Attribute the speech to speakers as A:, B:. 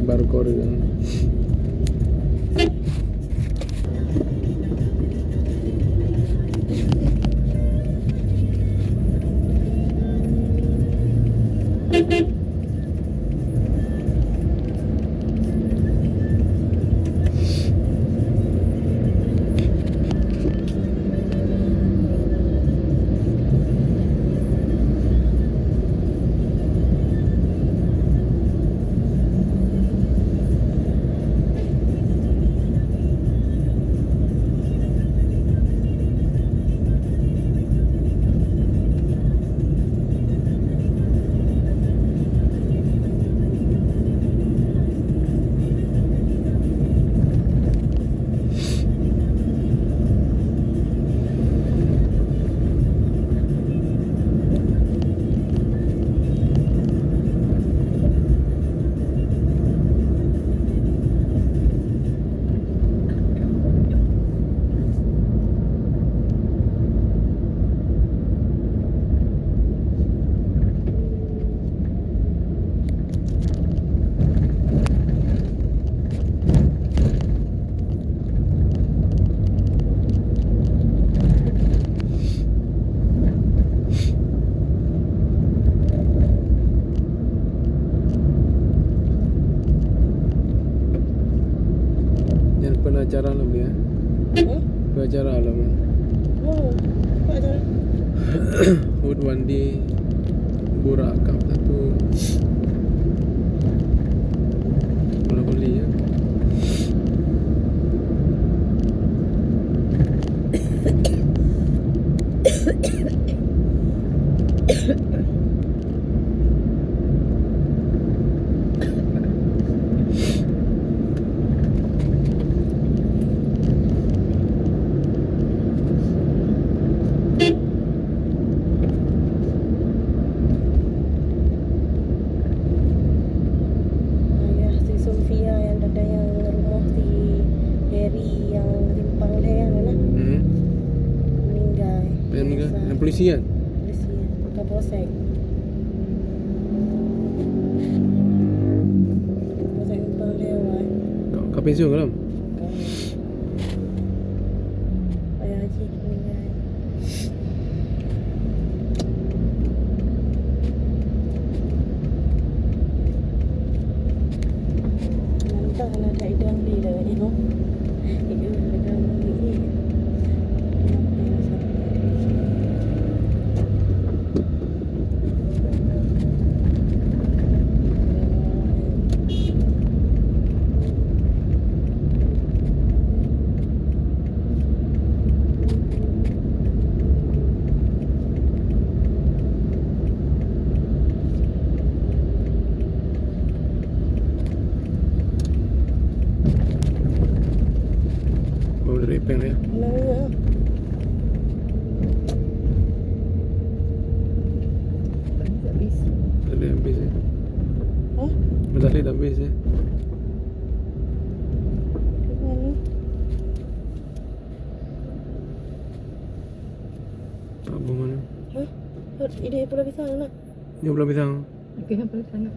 A: baru Korea. Yang pengacara lah dia. Pengacara lah man.
B: Oh, apa acara?
A: Hut Wandi Burak Cup satu. Bola voli ya.
B: Ya, si Sofia yang ada yang rumah si Harry yang timpang dia yang mana? Meninggal.
A: Yang meninggal. Yang polisi kan?
B: Polisi, Kapolsek. Kapolsek timpang dia wah.
A: Kau pensiun ke dalam?
B: Ayah Haji meninggal. Nanti kalau ada idang di dah ni, no? Itu idang ni.
A: Baru dari Ipeng ya.
B: Mana? Habis.
A: Tadi habis ya.
B: Hah?
A: Tadi dah habis ya.
B: Mana?
A: Apa mana?
B: Hah? Ini pula bisa nak?
A: Ni belah pisang.
B: Okey, apa sana?